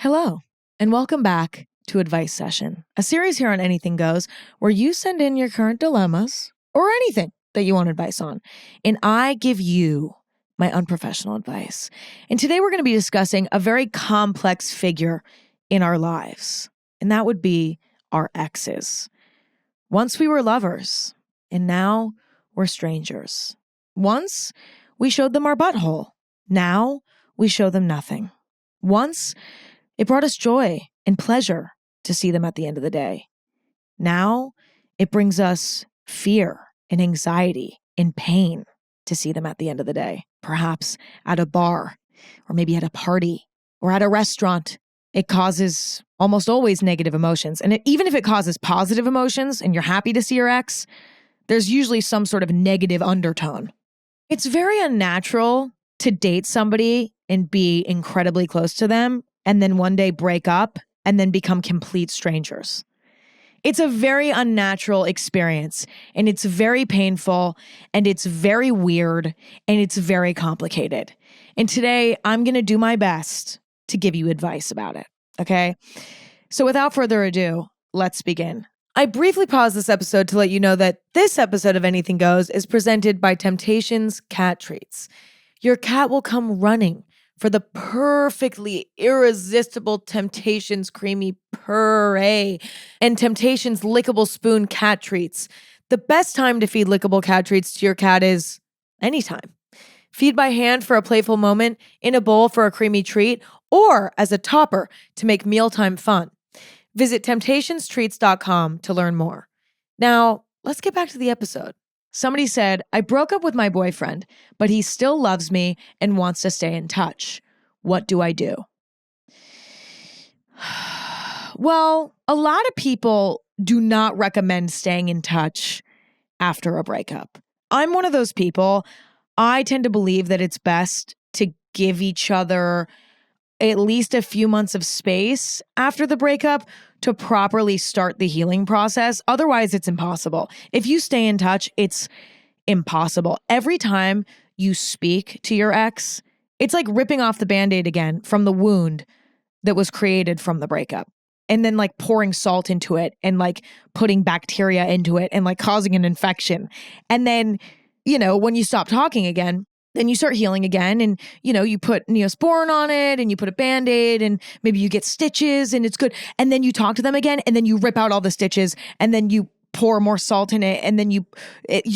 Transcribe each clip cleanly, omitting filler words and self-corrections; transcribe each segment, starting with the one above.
Hello, and welcome back to Advice Session, a series here on Anything Goes where you send in your current dilemmas or anything that you want advice on, and I give you my unprofessional advice. And today we're going to be discussing a very complex figure in our lives, and that would be our exes. Once we were lovers, and now we're strangers. Once we showed them our butthole, now we show them nothing. Once it brought us joy and pleasure to see them at the end of the day. Now it brings us fear and anxiety and pain to see them at the end of the day, perhaps at a bar or maybe at a party or at a restaurant. It causes almost always negative emotions. And even if it causes positive emotions and you're happy to see your ex, there's usually some sort of negative undertone. It's very unnatural to date somebody and be incredibly close to them and then one day break up and then become complete strangers. It's a very unnatural experience, and it's very painful, and it's very weird, and it's very complicated. And today, I'm going to do my best to give you advice about it, okay? So without further ado, let's begin. I briefly paused this episode to let you know that this episode of Anything Goes is presented by Temptations Cat Treats. Your cat will come running for the perfectly irresistible Temptations creamy puree and Temptations lickable spoon cat treats. The best time to feed lickable cat treats to your cat is anytime. Feed by hand for a playful moment, in a bowl for a creamy treat, or as a topper to make mealtime fun. Visit temptationstreats.com to learn more. Now, let's get back to the episode. Somebody said, I broke up with my boyfriend, but he still loves me and wants to stay in touch. What do I do? Well, a lot of people do not recommend staying in touch after a breakup. I'm one of those people. I tend to believe that it's best to give each other at least a few months of space after the breakup to properly start the healing process. Otherwise, it's impossible. If you stay in touch, it's impossible. Every time you speak to your ex, it's like ripping off the Band-Aid again from the wound that was created from the breakup. And then like pouring salt into it and like putting bacteria into it and like causing an infection. And then, when you stop talking again, then you start healing again and, you put Neosporin on it and you put a Band-Aid and maybe you get stitches and it's good. And then you talk to them again and then you rip out all the stitches and then you pour more salt in it. And then you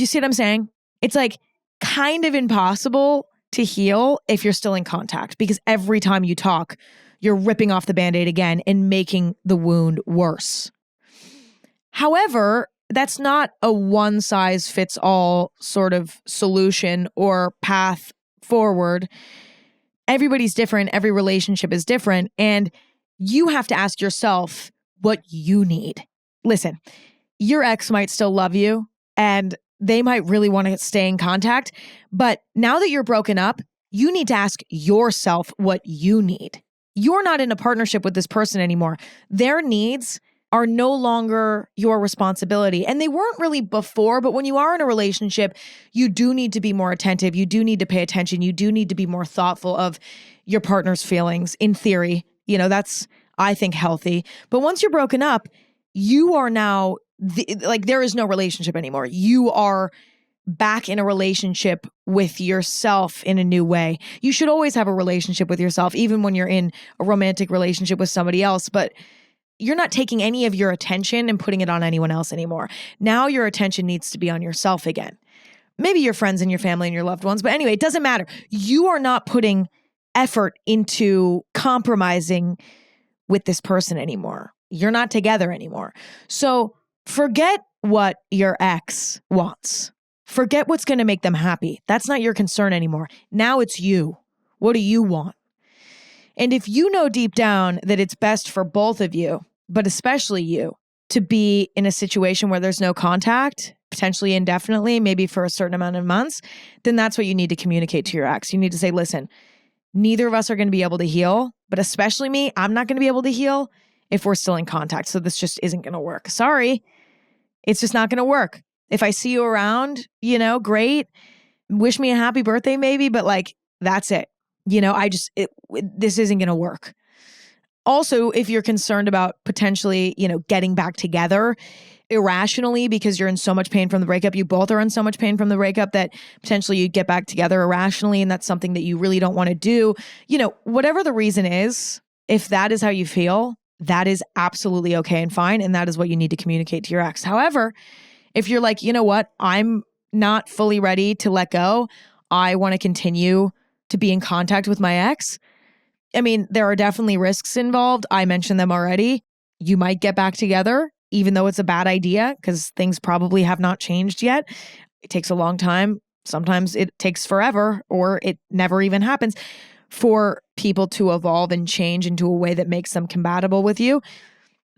see what I'm saying? It's like kind of impossible to heal if you're still in contact because every time you talk, you're ripping off the Band-Aid again and making the wound worse. However, that's not a one-size-fits-all sort of solution or path forward. Everybody's different. Every relationship is different. And you have to ask yourself what you need. Listen, your ex might still love you and they might really want to stay in contact. But now that you're broken up, you need to ask yourself what you need. You're not in a partnership with this person anymore. Their needs are no longer your responsibility. And they weren't really before, but when you are in a relationship, you do need to be more attentive. You do need to pay attention. You do need to be more thoughtful of your partner's feelings. In theory, that's, I think, healthy. But once you're broken up, you are now, there is no relationship anymore. You are back in a relationship with yourself in a new way. You should always have a relationship with yourself, even when you're in a romantic relationship with somebody else. But you're not taking any of your attention and putting it on anyone else anymore. Now your attention needs to be on yourself again. Maybe your friends and your family and your loved ones. But anyway, it doesn't matter. You are not putting effort into compromising with this person anymore. You're not together anymore. So forget what your ex wants. Forget what's going to make them happy. That's not your concern anymore. Now it's you. What do you want? And if you know deep down that it's best for both of you, but especially you, to be in a situation where there's no contact, potentially indefinitely, maybe for a certain amount of months, then that's what you need to communicate to your ex. You need to say, listen, neither of us are going to be able to heal, but especially me, I'm not going to be able to heal if we're still in contact. So this just isn't going to work. Sorry. It's just not going to work. If I see you around, great. Wish me a happy birthday maybe, but that's it. This isn't going to work. Also, if you're concerned about potentially, getting back together irrationally because you're in so much pain from the breakup, you both are in so much pain from the breakup that potentially you'd get back together irrationally, and that's something that you really don't want to do. Whatever the reason is, if that is how you feel, that is absolutely okay and fine, and that is what you need to communicate to your ex. However, if you're like, you know what, I'm not fully ready to let go, I want to continue to be in contact with my ex. I mean, there are definitely risks involved. I mentioned them already. You might get back together, even though it's a bad idea, because things probably have not changed yet. It takes a long time. Sometimes it takes forever, or it never even happens for people to evolve and change into a way that makes them compatible with you.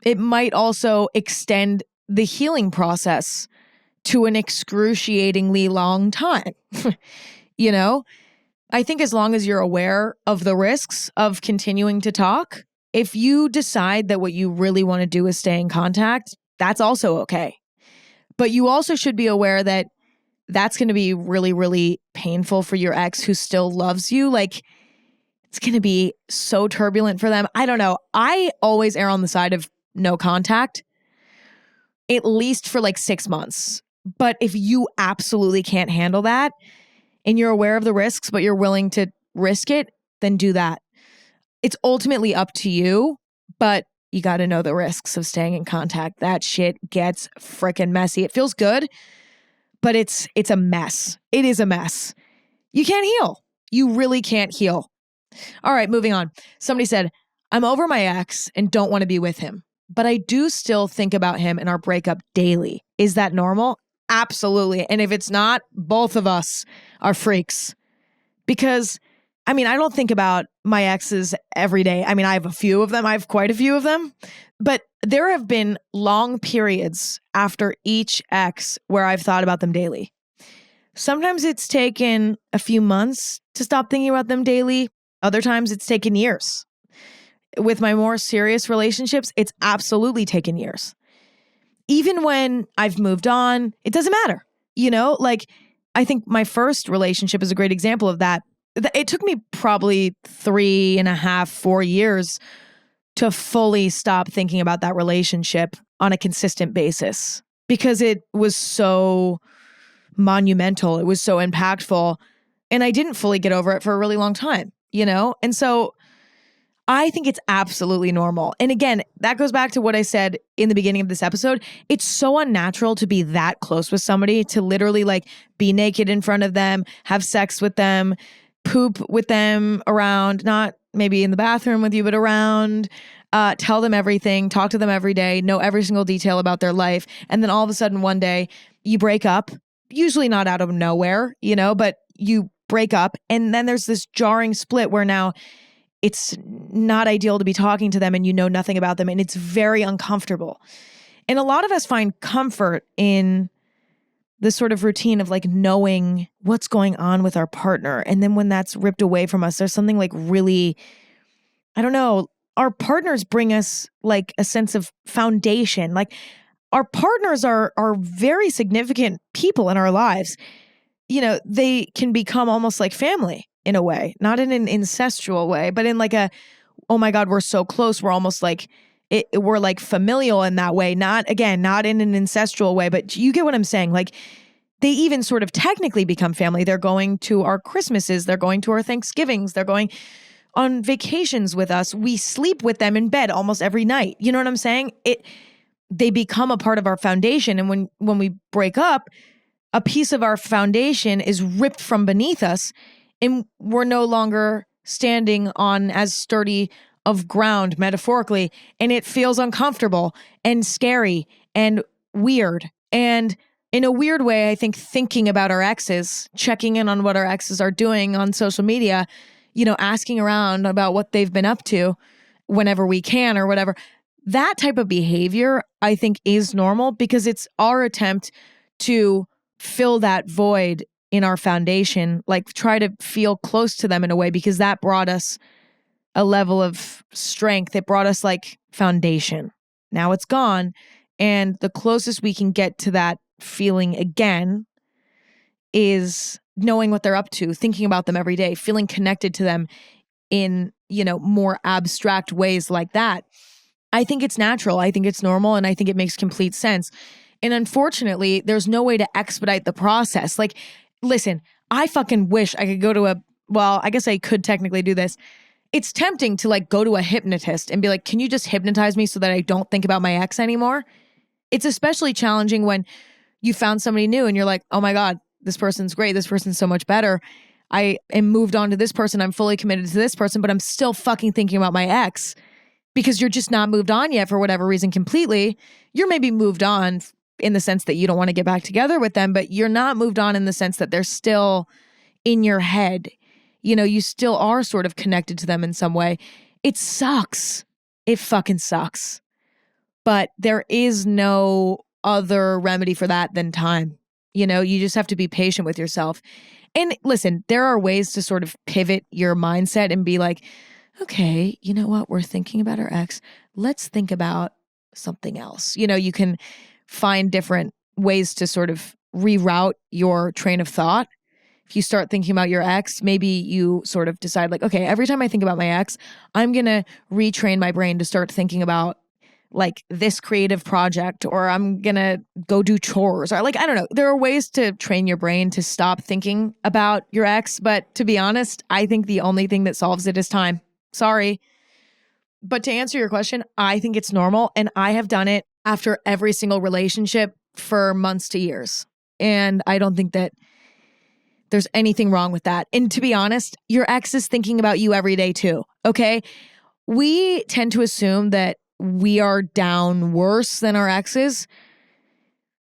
It might also extend the healing process to an excruciatingly long time. I think as long as you're aware of the risks of continuing to talk, if you decide that what you really want to do is stay in contact, that's also okay. But you also should be aware that that's going to be really, really painful for your ex who still loves you. Like, it's going to be so turbulent for them. I don't know. I always err on the side of no contact, at least for like 6 months. But if you absolutely can't handle that and you're aware of the risks, but you're willing to risk it, then do that. It's ultimately up to you, but you got to know the risks of staying in contact. That shit gets freaking messy. It feels good, but it's a mess. It is a mess. You can't heal. You really can't heal. All right, moving on. Somebody said, I'm over my ex and don't want to be with him, but I do still think about him and our breakup daily. Is that normal? Absolutely. And if it's not, both of us are freaks. Because, I don't think about my exes every day. I have a few of them. I have quite a few of them. But there have been long periods after each ex where I've thought about them daily. Sometimes it's taken a few months to stop thinking about them daily. Other times it's taken years. With my more serious relationships, it's absolutely taken years. Even when I've moved on, it doesn't matter. I think my first relationship is a great example of that. It took me probably 3.5, 4 years to fully stop thinking about that relationship on a consistent basis because it was so monumental. It was so impactful. And I didn't fully get over it for a really long time, And so I think it's absolutely normal. And again, that goes back to what I said in the beginning of this episode. It's so unnatural to be that close with somebody, to literally be naked in front of them, have sex with them, poop with them around, not maybe in the bathroom with you, but around, tell them everything, talk to them every day, know every single detail about their life. And then all of a sudden one day you break up, usually not out of nowhere, but you break up. And then there's this jarring split where now it's not ideal to be talking to them and you know nothing about them and it's very uncomfortable. And a lot of us find comfort in this sort of routine of knowing what's going on with our partner. And then when that's ripped away from us, there's something really, I don't know, our partners bring us a sense of foundation. Our partners are very significant people in our lives. They can become almost like family in a way, not in an incestual way, but in oh my God, we're so close. We're almost we're familial in that way. Not in an incestual way, but you get what I'm saying? They even sort of technically become family. They're going to our Christmases. They're going to our Thanksgivings. They're going on vacations with us. We sleep with them in bed almost every night. You know what I'm saying? They become a part of our foundation. And when we break up, a piece of our foundation is ripped from beneath us and we're no longer standing on as sturdy of ground metaphorically. And it feels uncomfortable and scary and weird. And in a weird way, I think thinking about our exes, checking in on what our exes are doing on social media, asking around about what they've been up to whenever we can or whatever, that type of behavior, I think is normal because it's our attempt to fill that void in our foundation, try to feel close to them in a way because that brought us a level of strength. It brought us foundation. Now it's gone. And the closest we can get to that feeling again is knowing what they're up to, thinking about them every day, feeling connected to them in more abstract ways like that. I think it's natural. I think it's normal. And I think it makes complete sense. And unfortunately, there's no way to expedite the process. Like, listen, I fucking wish I could go to I guess I could technically do this. It's tempting to like go to a hypnotist and be like, can you just hypnotize me so that I don't think about my ex anymore? It's especially challenging when you found somebody new and you're like, oh my God, this person's great. This person's so much better. I am moved on to this person. I'm fully committed to this person, but I'm still fucking thinking about my ex because you're just not moved on yet for whatever reason completely. You're maybe moved on in the sense that you don't want to get back together with them, but you're not moved on in the sense that they're still in your head. You still are sort of connected to them in some way. It sucks. It fucking sucks. But there is no other remedy for that than time. You just have to be patient with yourself. And listen, there are ways to sort of pivot your mindset and be like, okay, you know what? We're thinking about our ex. Let's think about something else. You can find different ways to sort of reroute your train of thought. If you start thinking about your ex, maybe you sort of decide like, okay, every time I think about my ex, I'm going to retrain my brain to start thinking about like this creative project, or I'm going to go do chores, or like, I don't know. There are ways to train your brain to stop thinking about your ex. But to be honest, I think the only thing that solves it is time. Sorry. But to answer your question, I think it's normal. And I have done it after every single relationship for months to years. And I don't think that there's anything wrong with that. And to be honest, your ex is thinking about you every day too. Okay. We tend to assume that we are down worse than our exes.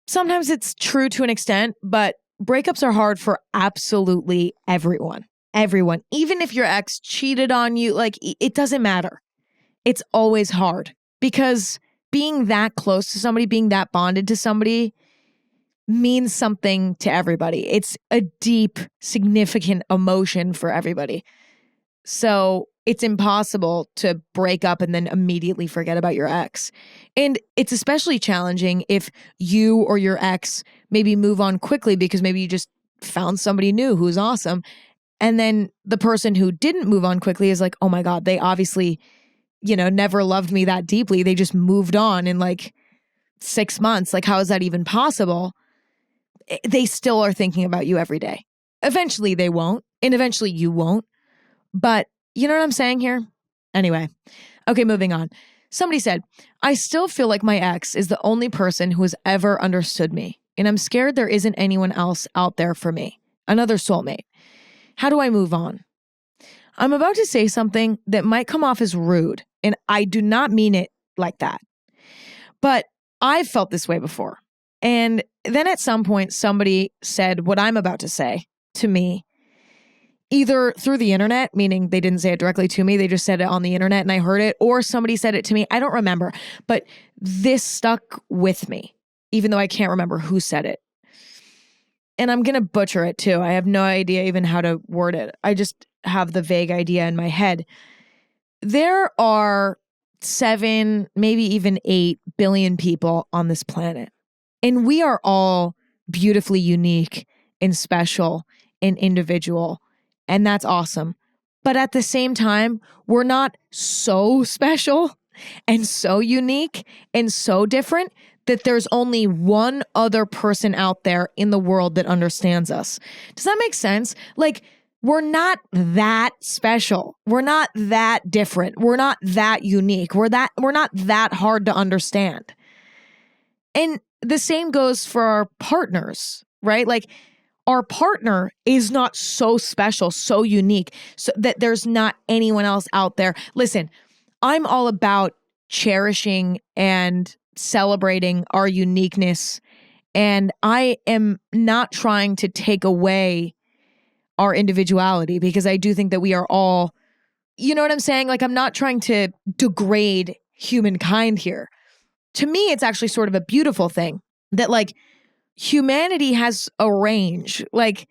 Sometimes it's true to an extent, but breakups are hard for absolutely everyone. Everyone. Even if your ex cheated on you, like it doesn't matter. It's always hard because being that close to somebody, being that bonded to somebody means something to everybody. It's a deep, significant emotion for everybody. So it's impossible to break up and then immediately forget about your ex. And it's especially challenging if you or your ex maybe move on quickly because maybe you just found somebody new who's awesome. And then the person who didn't move on quickly is like, oh my God, they obviously, never loved me that deeply. They just moved on in like 6 months. Like, how is that even possible? They still are thinking about you every day. Eventually they won't, and eventually you won't. But you know what I'm saying here? Anyway, okay, moving on. Somebody said, I still feel like my ex is the only person who has ever understood me, and I'm scared there isn't anyone else out there for me, another soulmate. How do I move on? I'm about to say something that might come off as rude, and I do not mean it like that. But I've felt this way before. And then at some point, somebody said what I'm about to say to me, either through the internet, meaning they didn't say it directly to me, they just said it on the internet and I heard it, or somebody said it to me. I don't remember, but this stuck with me, even though I can't remember who said it. And I'm going to butcher it too. I have no idea even how to word it. I just have the vague idea in my head. There are 7, maybe even 8 billion people on this planet. And we are all beautifully unique and special and individual. And that's awesome. But at the same time, we're not so special and so unique and so different that there's only one other person out there in the world that understands us. Does that make sense? Like, we're not that special. We're not that different. We're not that unique. We're not that hard to understand. And the same goes for our partners, right? Like, our partner is not so special, so unique, so that there's not anyone else out there. Listen, I'm all about cherishing and celebrating our uniqueness. And I am not trying to take away our individuality because I do think that we are all, you know what I'm saying? Like, I'm not trying to degrade humankind here. To me, it's actually sort of a beautiful thing that like humanity has a range. Like,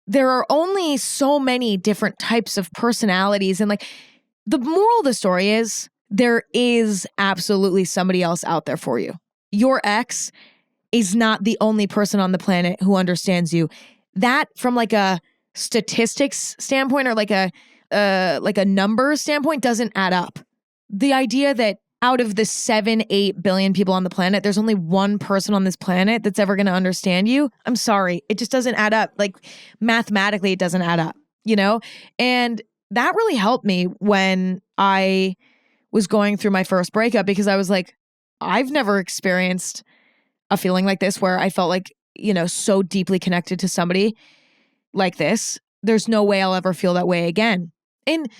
there are only so many different types of personalities. And like, the moral of the story is there is absolutely somebody else out there for you. Your ex is not the only person on the planet who understands you. That, from like a statistics standpoint or like a like a number standpoint doesn't add up. The idea that out of the 7-8 billion people on the planet, there's only one person on this planet that's ever going to understand you. I'm sorry. It just doesn't add up. Like mathematically, it doesn't add up, And that really helped me when I was going through my first breakup, because I was like, I've never experienced a feeling like this where I felt like, so deeply connected to somebody like this. There's no way I'll ever feel that way again. And,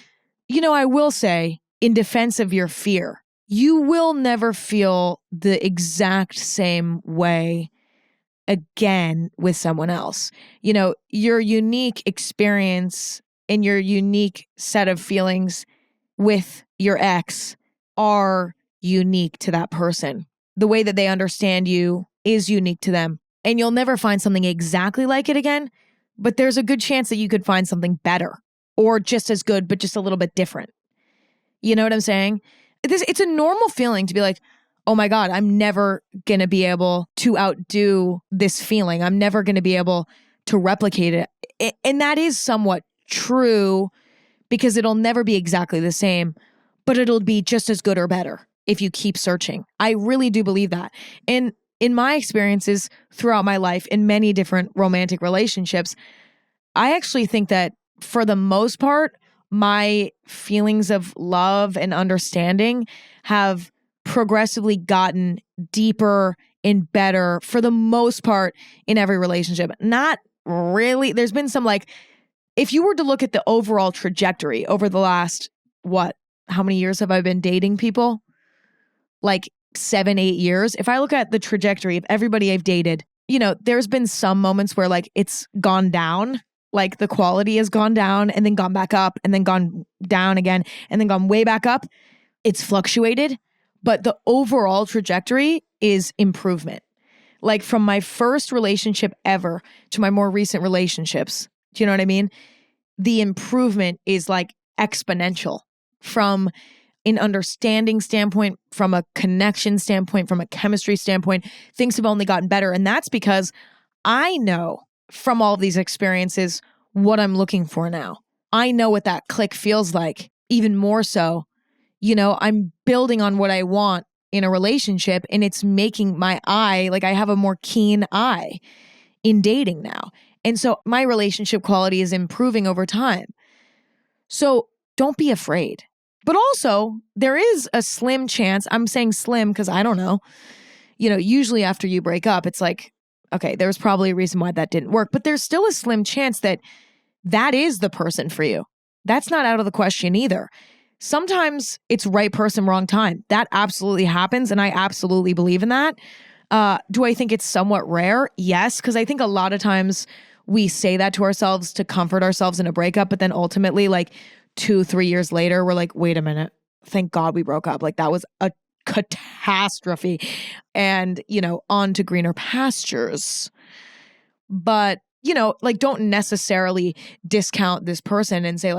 I will say, in defense of your fear, you will never feel the exact same way again with someone else. Your unique experience and your unique set of feelings with your ex are unique to that person. The way that they understand you is unique to them. And you'll never find something exactly like it again, but there's a good chance that you could find something better or just as good, but just a little bit different. You know what I'm saying? It's a normal feeling to be like, oh my God, I'm never going to be able to outdo this feeling. I'm never going to be able to replicate it. And that is somewhat true, because it'll never be exactly the same, but it'll be just as good or better if you keep searching. I really do believe that. And in my experiences throughout my life in many different romantic relationships, I actually think that for the most part, my feelings of love and understanding have progressively gotten deeper and better for the most part in every relationship. Not really. There's been some if you were to look at the overall trajectory over the last, how many years have I been dating people? 7-8 years. If I look at the trajectory of everybody I've dated, there's been some moments where it's gone down. The quality has gone down and then gone back up and then gone down again and then gone way back up. It's fluctuated, but the overall trajectory is improvement. From my first relationship ever to my more recent relationships, do you know what I mean? The improvement is exponential from an understanding standpoint, from a connection standpoint, from a chemistry standpoint. Things have only gotten better. And that's because I know from all of these experiences what I'm looking for now. I know what that click feels like, even more so. I'm building on what I want in a relationship, and it's making my eye, I have a more keen eye in dating now. And so my relationship quality is improving over time. So don't be afraid. But also, there is a slim chance, I'm saying slim because I don't know, usually after you break up, it's okay, there's probably a reason why that didn't work, but there's still a slim chance that that is the person for you. That's not out of the question either. Sometimes it's right person, wrong time. That absolutely happens, and I absolutely believe in that. Do I think it's somewhat rare? Yes, because I think a lot of times we say that to ourselves to comfort ourselves in a breakup, but then ultimately 2-3 years later, we're like, wait a minute, thank God we broke up. That was a catastrophe, and, on to greener pastures. But, don't necessarily discount this person and say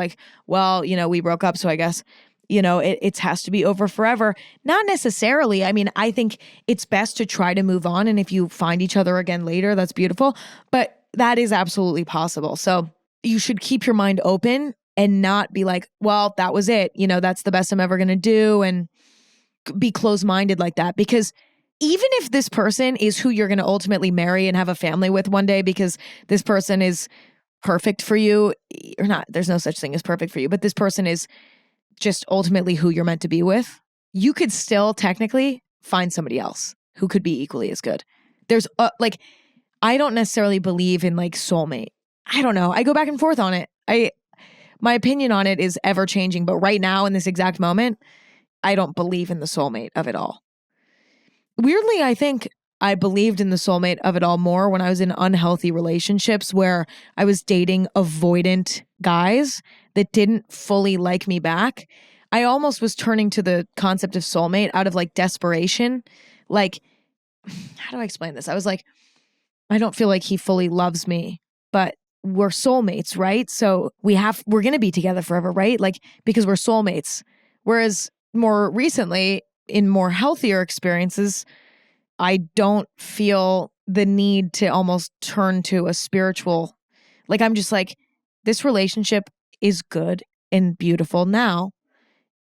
well, we broke up, so I guess, it has to be over forever. Not necessarily. I mean, I think it's best to try to move on. And if you find each other again later, that's beautiful. But that is absolutely possible. So you should keep your mind open and not be well, that was it. That's the best I'm ever going to do. And be closed-minded like that. Because even if this person is who you're going to ultimately marry and have a family with one day, because this person is perfect for you or not, there's no such thing as perfect for you, but this person is just ultimately who you're meant to be with, you could still technically find somebody else who could be equally as good. There's I don't necessarily believe in soulmate. I don't know. I go back and forth on it. My opinion on it is ever changing, but right now in this exact moment, I don't believe in the soulmate of it all. Weirdly, I think I believed in the soulmate of it all more when I was in unhealthy relationships where I was dating avoidant guys that didn't fully like me back. I almost was turning to the concept of soulmate out of desperation. How do I explain this? I was I don't feel like he fully loves me, but we're soulmates, right? So we're going to be together forever, right? Because we're soulmates. Whereas more recently, in more healthier experiences, I don't feel the need to almost turn to a spiritual, I'm just this relationship is good and beautiful now.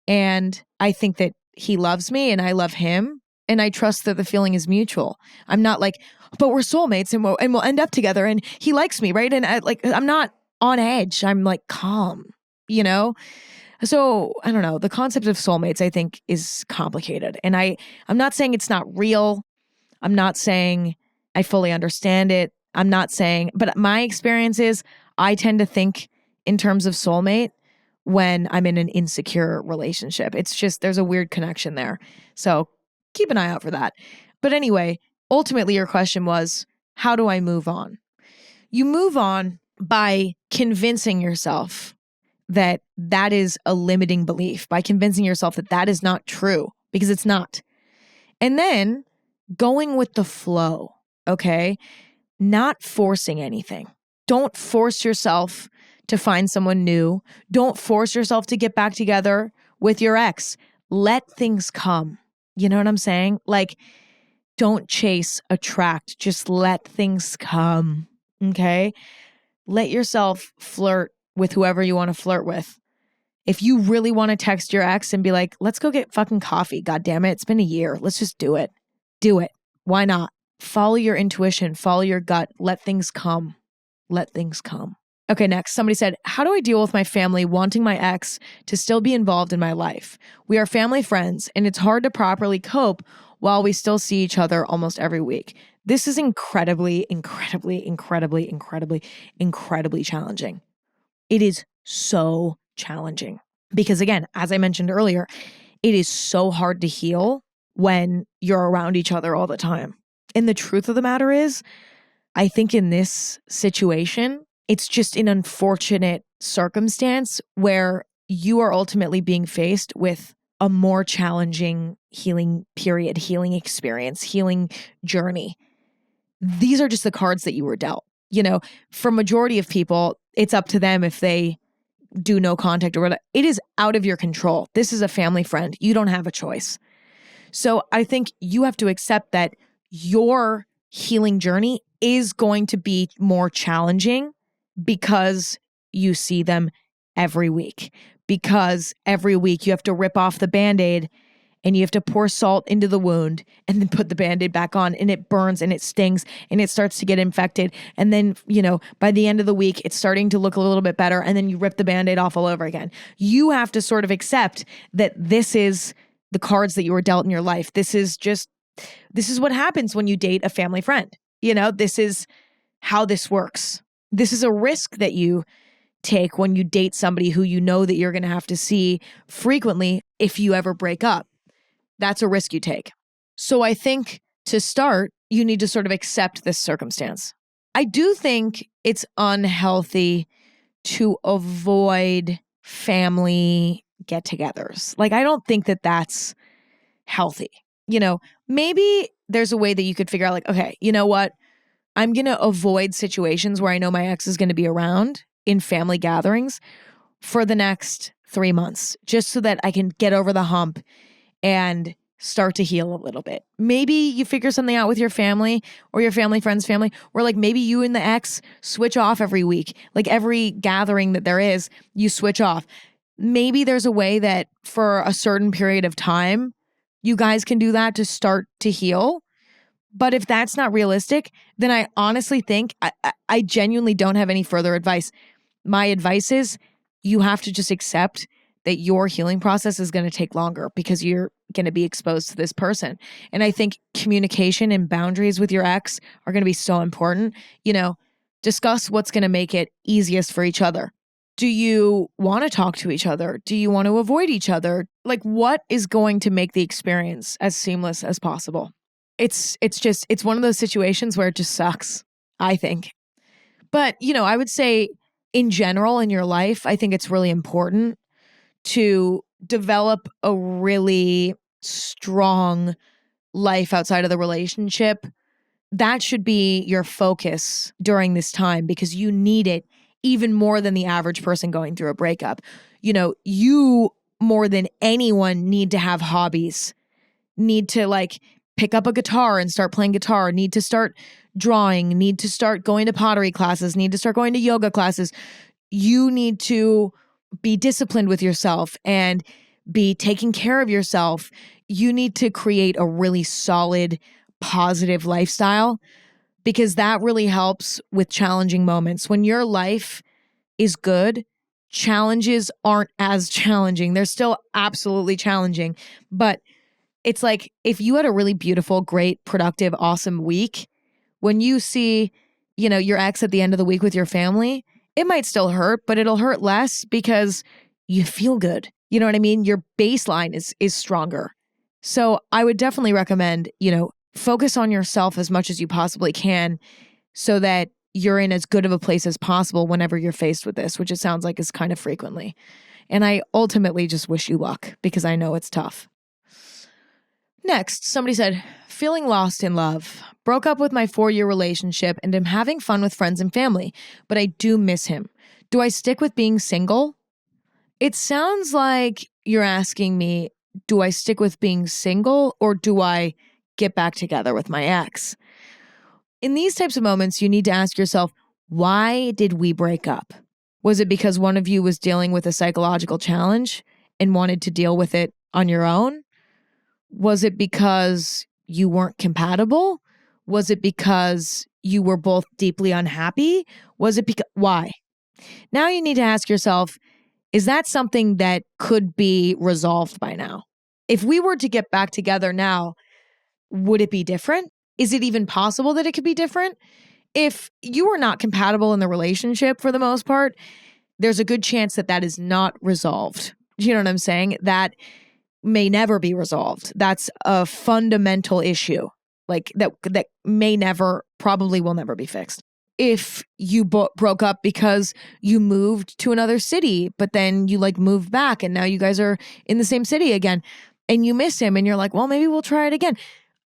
And I think that he loves me and I love him. And I trust that the feeling is mutual. I'm not like, but we're soulmates and we'll end up together and he likes me, right? And I'm not on edge. I'm like calm, you know? So I don't know. The concept of soulmates, I think, is complicated. And I'm not saying it's not real. I'm not saying I fully understand it. I'm not saying, but my experience is I tend to think in terms of soulmate when I'm in an insecure relationship. It's just, there's a weird connection there. So keep an eye out for that. But anyway, ultimately your question was, how do I move on? You move on by convincing yourself that that is a limiting belief, by convincing yourself that that is not true, because it's not. And then going with the flow, okay? Not forcing anything. Don't force yourself to find someone new. Don't force yourself to get back together with your ex. Let things come. You know what I'm saying? Like, don't chase, attract. Just let things come, okay? Let yourself flirt with whoever you want to flirt with. If you really want to text your ex and be like, let's go get fucking coffee. God damn it. It's been a year. Let's just do it. Do it. Why not? Follow your intuition. Follow your gut. Let things come. Let things come. Okay, next. Somebody said, how do I deal with my family wanting my ex to still be involved in my life? We are family friends, and it's hard to properly cope while we still see each other almost every week. This is incredibly challenging. It is so challenging because, again, as I mentioned earlier, it is so hard to heal when you're around each other all the time. And the truth of the matter is, I think in this situation, it's just an unfortunate circumstance where you are ultimately being faced with a more challenging healing period, healing experience, healing journey. These are just the cards that you were dealt. You know, for majority of people, it's up to them if they do no contact or whatever. It is out of your control. This is a family friend. You don't have a choice. So I think you have to accept that your healing journey is going to be more challenging because you see them every week. Because every week you have to rip off the Band-Aid and you have to pour salt into the wound and then put the Band-Aid back on, and it burns and it stings and it starts to get infected. And then, you know, by the end of the week, it's starting to look a little bit better. And then you rip the Band-Aid off all over again. You have to sort of accept that this is the cards that you were dealt in your life. This is what happens when you date a family friend. You know, this is how this works. This is a risk that you take when you date somebody who you know that you're going to have to see frequently if you ever break up. That's a risk you take. So I think to start, you need to sort of accept this circumstance. I do think it's unhealthy to avoid family get-togethers. Like, I don't think that that's healthy. You know, maybe there's a way that you could figure out, like, okay, you know what? I'm going to avoid situations where I know my ex is going to be around in family gatherings for the next 3 months, just so that I can get over the hump and start to heal a little bit. Maybe you figure something out with your family or your family friend's family, where like maybe you and the ex switch off every week. Like every gathering that there is, you switch off. Maybe there's a way that for a certain period of time, you guys can do that to start to heal. But if that's not realistic, then I honestly think I genuinely don't have any further advice. My advice is you have to just accept that your healing process is going to take longer because you're going to be exposed to this person. And I think communication and boundaries with your ex are going to be so important. You know, discuss what's going to make it easiest for each other. Do you want to talk to each other? Do you want to avoid each other? Like, what is going to make the experience as seamless as possible? It's one of those situations where it just sucks, I think. But, you know, I would say in general in your life, I think it's really important to develop a really strong life outside of the relationship. That should be your focus during this time because you need it even more than the average person going through a breakup. You know, you more than anyone need to have hobbies, need to like pick up a guitar and start playing guitar, need to start drawing, need to start going to pottery classes, need to start going to yoga classes. You need to be disciplined with yourself and be taking care of yourself, you need to create a really solid, positive lifestyle because that really helps with challenging moments. When your life is good, challenges aren't as challenging. They're still absolutely challenging, but it's like if you had a really beautiful, great, productive, awesome week, when you see, your ex at the end of the week with your family, it might still hurt, but it'll hurt less because you feel good. You know what I mean? Your baseline is stronger. So I would definitely recommend, focus on yourself as much as you possibly can so that you're in as good of a place as possible whenever you're faced with this, which it sounds like is kind of frequently. And I ultimately just wish you luck because I know it's tough. Next, somebody said, feeling lost in love. Broke up with my 4-year relationship and am having fun with friends and family, but I do miss him. Do I stick with being single? It sounds like you're asking me, do I stick with being single or do I get back together with my ex? In these types of moments, you need to ask yourself, why did we break up? Was it because one of you was dealing with a psychological challenge and wanted to deal with it on your own? Was it because you weren't compatible? Was it because you were both deeply unhappy? Was it because, why? Now you need to ask yourself, is that something that could be resolved by now? If we were to get back together now, would it be different? Is it even possible that it could be different? If you are not compatible in the relationship for the most part, there's a good chance that that is not resolved. You know what I'm saying? That may never be resolved. That's a fundamental issue, like that may never, probably will never be fixed. If you broke up because you moved to another city, but then you moved back and now you guys are in the same city again and you miss him and you're like, well, maybe we'll try it again.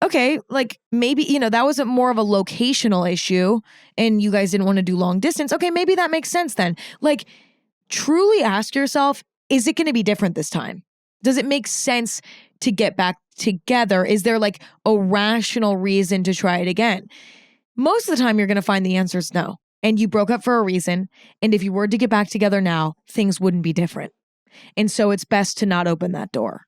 Okay, maybe, that wasn't more of a locational issue and you guys didn't want to do long distance. Okay, maybe that makes sense then. Truly ask yourself, is it going to be different this time? Does it make sense to get back together? Is there a rational reason to try it again? Most of the time, you're going to find the answer is no. And you broke up for a reason. And if you were to get back together now, things wouldn't be different. And so it's best to not open that door.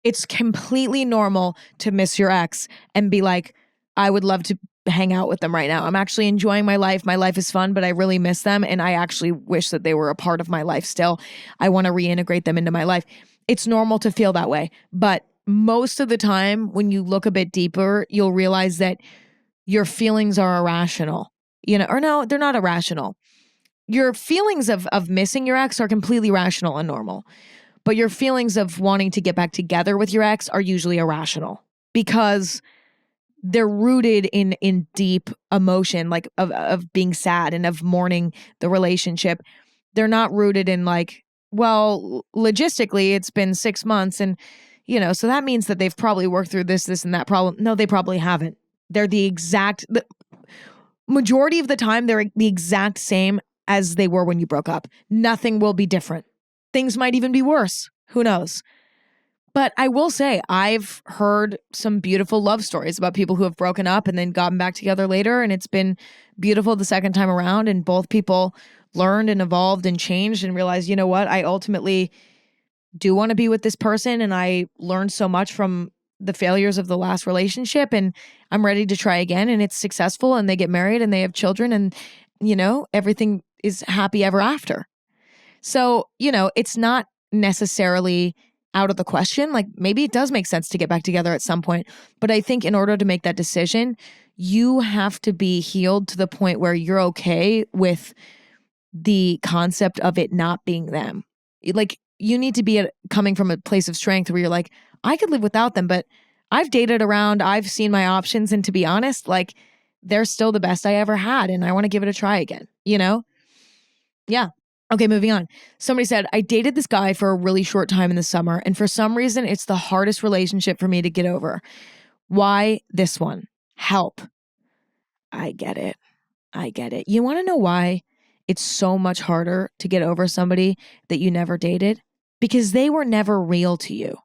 It's completely normal to miss your ex and be like, I would love to hang out with them right now. I'm actually enjoying my life. My life is fun, but I really miss them. And I actually wish that they were a part of my life still. I want to reintegrate them into my life. It's normal to feel that way. But most of the time, when you look a bit deeper, you'll realize that your feelings are irrational. Or no, they're not irrational. Your feelings of missing your ex are completely rational and normal. But your feelings of wanting to get back together with your ex are usually irrational because they're rooted in deep emotion, of being sad and of mourning the relationship. They're not rooted in well, logistically, it's been 6 months and, so that means that they've probably worked through this and that problem. No, they probably haven't. They're the majority of the time, they're the exact same as they were when you broke up. Nothing will be different. Things might even be worse. Who knows? But I will say, I've heard some beautiful love stories about people who have broken up and then gotten back together later. And it's been beautiful the second time around. And both people learned and evolved and changed and realized, you know what? I ultimately do want to be with this person. And I learned so much from the failures of the last relationship. And I'm ready to try again. And it's successful. And they get married and they have children. And, everything is happy ever after. So, it's not necessarily out of the question. Maybe it does make sense to get back together at some point. But I think in order to make that decision, you have to be healed to the point where you're okay with the concept of it not being them. You need to be coming from a place of strength where you're like, I could live without them, but I've dated around, I've seen my options. And to be honest, they're still the best I ever had. And I want to give it a try again, Yeah. Okay, moving on. Somebody said, I dated this guy for a really short time in the summer, and for some reason, it's the hardest relationship for me to get over. Why this one? Help. I get it. You want to know why it's so much harder to get over somebody that you never dated? Because they were never real to you.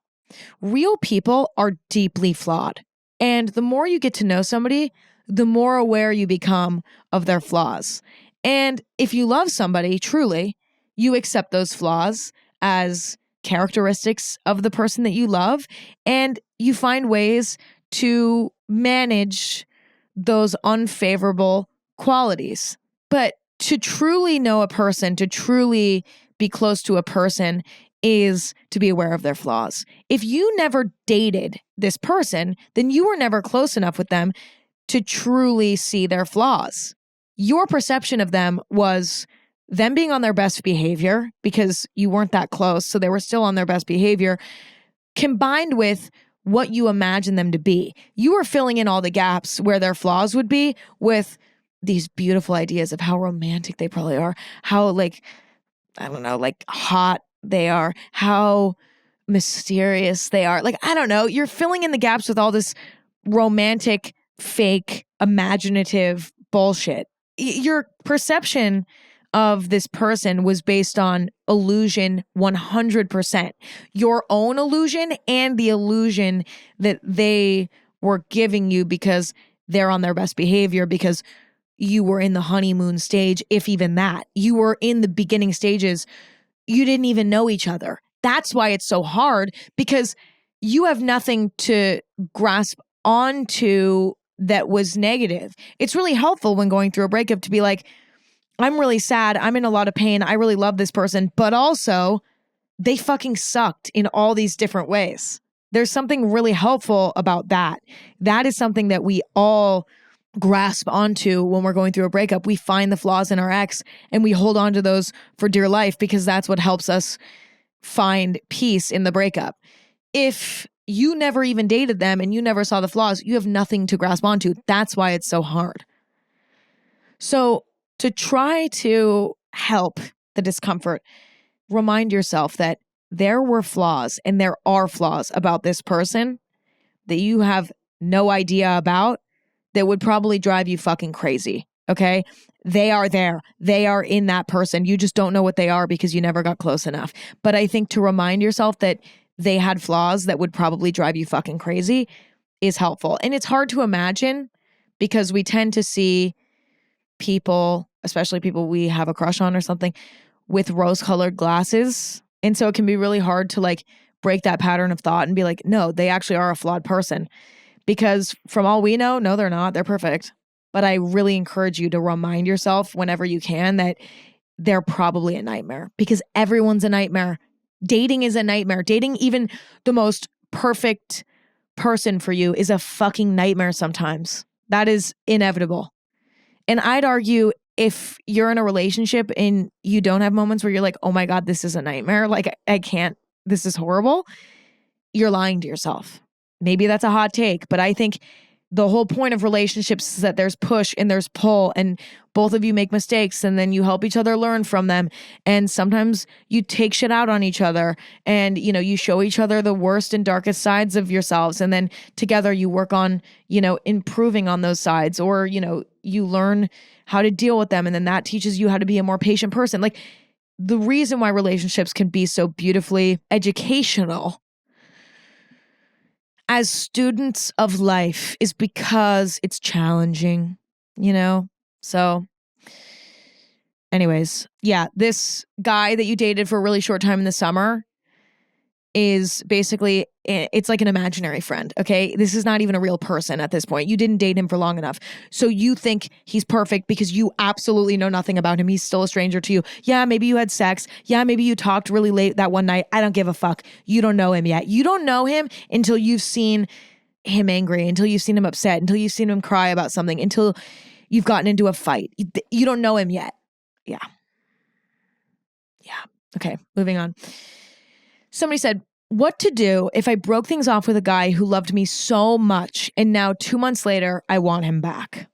Real people are deeply flawed. And the more you get to know somebody, the more aware you become of their flaws. And if you love somebody truly, You accept those flaws as characteristics of the person that you love, and you find ways to manage those unfavorable qualities. But to truly know a person, to truly be close to a person, is to be aware of their flaws. If you never dated this person, then you were never close enough with them to truly see their flaws. Your perception of them was them being on their best behavior because you weren't that close, so they were still on their best behavior, combined with what you imagine them to be. You were filling in all the gaps where their flaws would be with these beautiful ideas of how romantic they probably are, how I don't know, hot they are, how mysterious they are. I don't know. You're filling in the gaps with all this romantic, fake, imaginative bullshit. Your perception of this person was based on illusion 100%. Your own illusion and the illusion that they were giving you because they're on their best behavior, because you were in the honeymoon stage, if even that. You were in the beginning stages. You didn't even know each other. That's why it's so hard, because you have nothing to grasp onto that was negative. It's really helpful when going through a breakup to be like, I'm really sad. I'm in a lot of pain. I really love this person, but also they fucking sucked in all these different ways. There's something really helpful about that. That is something that we all grasp onto when we're going through a breakup. We find the flaws in our ex and we hold on to those for dear life, because that's what helps us find peace in the breakup. If you never even dated them and you never saw the flaws, you have nothing to grasp onto. That's why it's so hard. So to try to help the discomfort, remind yourself that there were flaws and there are flaws about this person that you have no idea about that would probably drive you fucking crazy. Okay? They are there. They are in that person. You just don't know what they are because you never got close enough. But I think to remind yourself that they had flaws that would probably drive you fucking crazy is helpful. And it's hard to imagine because we tend to see people, especially people we have a crush on or something, with rose-colored glasses. And so it can be really hard to break that pattern of thought and be like, no, they actually are a flawed person. Because from all we know, no, they're not. They're perfect. But I really encourage you to remind yourself whenever you can that they're probably a nightmare, because everyone's a nightmare. Dating is a nightmare. Dating even the most perfect person for you is a fucking nightmare sometimes. That is inevitable. And I'd argue if you're in a relationship and you don't have moments where you're like, oh my God, this is a nightmare. I can't, this is horrible. You're lying to yourself. Maybe that's a hot take, but I think the whole point of relationships is that there's push and there's pull, and both of you make mistakes and then you help each other learn from them. And sometimes you take shit out on each other and, you show each other the worst and darkest sides of yourselves. And then together you work on, improving on those sides, or, you learn how to deal with them. And then that teaches you how to be a more patient person. The reason why relationships can be so beautifully educational as students of life is because it's challenging, So anyways, yeah, this guy that you dated for a really short time in the summer is basically, it's like an imaginary friend, okay? This is not even a real person at this point. You didn't date him for long enough. So you think he's perfect because you absolutely know nothing about him. He's still a stranger to you. Yeah, maybe you had sex. Yeah, maybe you talked really late that one night. I don't give a fuck. You don't know him yet. You don't know him until you've seen him angry, until you've seen him upset, until you've seen him cry about something, until you've gotten into a fight. You don't know him yet. Yeah. Okay, moving on. Somebody said, what to do if I broke things off with a guy who loved me so much and now 2 months later, I want him back?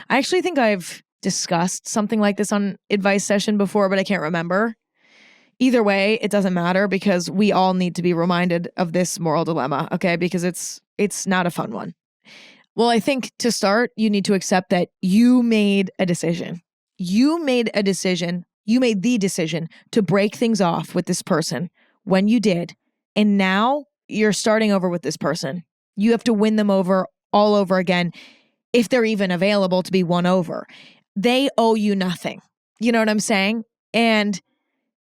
I actually think I've discussed something like this on advice session before, but I can't remember. Either way, it doesn't matter because we all need to be reminded of this moral dilemma, okay? Because it's not a fun one. Well, I think to start, you need to accept that you made a decision. You made a decision. You made the decision to break things off with this person when you did. And now you're starting over with this person. You have to win them over all over again if they're even available to be won over. They owe you nothing. You know what I'm saying? And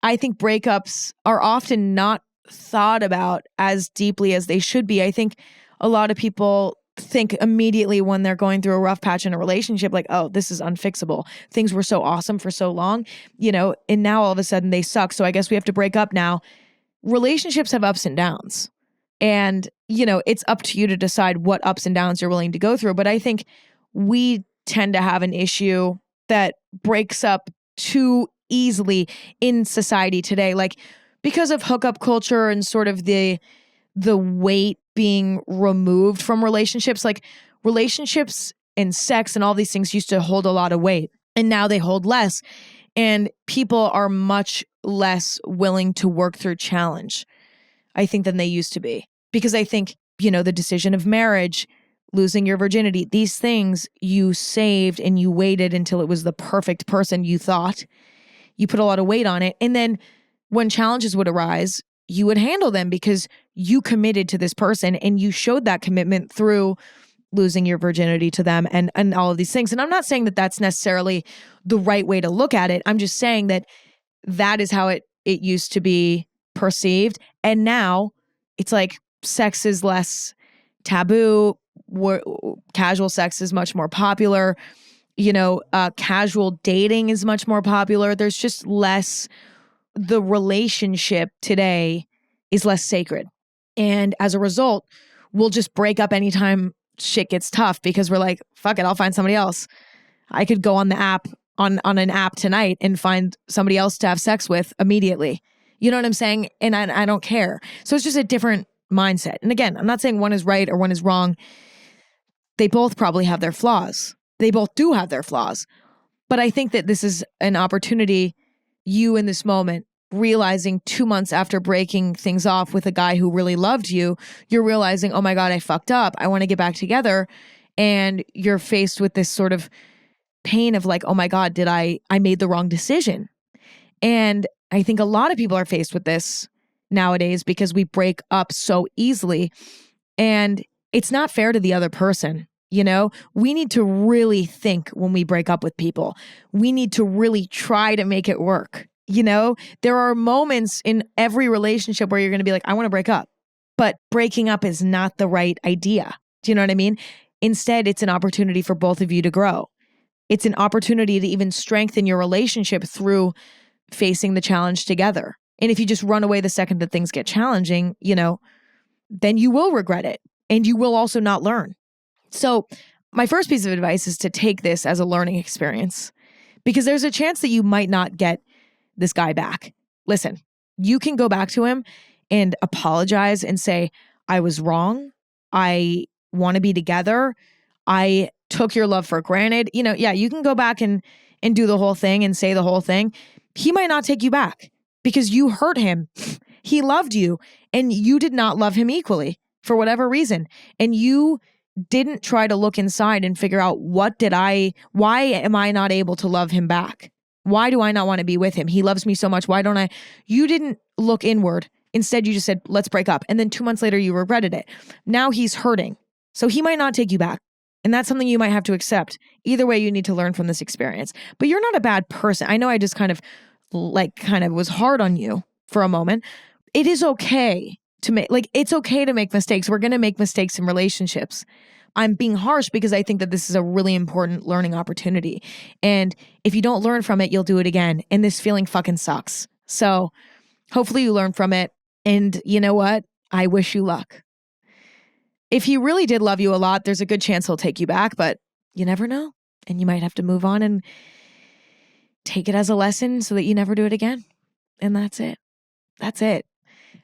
I think breakups are often not thought about as deeply as they should be. I think a lot of people think immediately when they're going through a rough patch in a relationship, like, oh, this is unfixable. Things were so awesome for so long, and now all of a sudden they suck. So I guess we have to break up now. Relationships have ups and downs. And, it's up to you to decide what ups and downs you're willing to go through. But I think we tend to have an issue that breaks up too easily in society today. Like, because of hookup culture and sort of the weight being removed from relationships, like relationships and sex and all these things used to hold a lot of weight, and now they hold less. And people are much less willing to work through challenge, I think, than they used to be. Because I think, the decision of marriage, losing your virginity, these things you saved and you waited until it was the perfect person you thought. You put a lot of weight on it. And then when challenges would arise, you would handle them because you committed to this person and you showed that commitment through losing your virginity to them and all of these things. And I'm not saying that that's necessarily the right way to look at it. I'm just saying that is how it used to be perceived. And now it's like sex is less taboo. Casual sex is much more popular. Casual dating is much more popular. There's just less, the relationship today is less sacred. And as a result, we'll just break up anytime shit gets tough because we're like, fuck it, I'll find somebody else. I could go on the app, on an app tonight and find somebody else to have sex with immediately. You know what I'm saying? And I don't care. So it's just a different mindset. And again, I'm not saying one is right or one is wrong. They both probably have their flaws. They both do have their flaws. But I think that this is an opportunity, you in this moment, realizing 2 months after breaking things off with a guy who really loved you, you're realizing, oh my God, I fucked up. I want to get back together. And you're faced with this sort of pain of like, oh my God, I made the wrong decision. And I think a lot of people are faced with this nowadays because we break up so easily. And it's not fair to the other person. We need to really think when we break up with people. We need to really try to make it work. There are moments in every relationship where you're going to be like, I want to break up, but breaking up is not the right idea. Do you know what I mean? Instead, it's an opportunity for both of you to grow. It's an opportunity to even strengthen your relationship through facing the challenge together. And if you just run away the second that things get challenging, then you will regret it and you will also not learn. So my first piece of advice is to take this as a learning experience because there's a chance that you might not get this guy back. Listen, you can go back to him and apologize and say, I was wrong. I want to be together. I took your love for granted. You can go back and do the whole thing and say the whole thing. He might not take you back because you hurt him. He loved you and you did not love him equally for whatever reason. And you didn't try to look inside and figure out why am I not able to love him back? Why do I not want to be with him? He loves me so much. Why don't I? You didn't look inward. Instead, you just said, let's break up. And then 2 months later, you regretted it. Now he's hurting. So he might not take you back. And that's something you might have to accept. Either way, you need to learn from this experience. But you're not a bad person. I know I just kind of was hard on you for a moment. It is okay to it's okay to make mistakes. We're going to make mistakes in relationships. I'm being harsh because I think that this is a really important learning opportunity. And if you don't learn from it, you'll do it again. And this feeling fucking sucks. So hopefully you learn from it. And you know what? I wish you luck. If he really did love you a lot, there's a good chance he'll take you back, but you never know. And you might have to move on and take it as a lesson so that you never do it again. And that's it. That's it.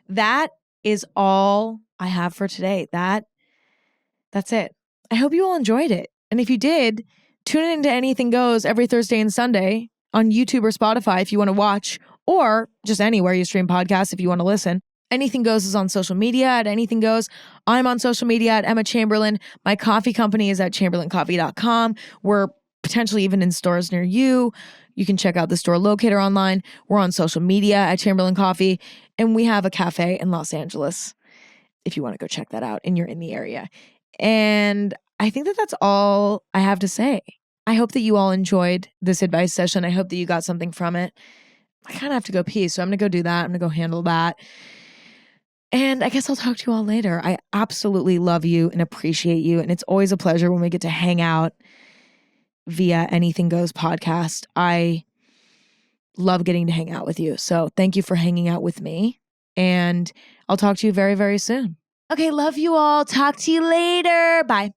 That is all I have for today. That's it. I hope you all enjoyed it. And if you did, tune into Anything Goes every Thursday and Sunday on YouTube or Spotify if you want to watch, or just anywhere you stream podcasts if you want to listen. Anything Goes is on social media at Anything Goes. I'm on social media at Emma Chamberlain. My coffee company is at chamberlaincoffee.com. We're potentially even in stores near you. You can check out the store locator online. We're on social media at Chamberlain Coffee. And we have a cafe in Los Angeles if you want to go check that out and you're in the area. And I think that that's all I have to say. I hope that you all enjoyed this advice session. I hope that you got something from it. I kind of have to go pee. So I'm going to go do that. I'm going to go handle that. And I guess I'll talk to you all later. I absolutely love you and appreciate you. And it's always a pleasure when we get to hang out via Anything Goes podcast. I love getting to hang out with you. So thank you for hanging out with me. And I'll talk to you very, very soon. Okay, love you all. Talk to you later. Bye.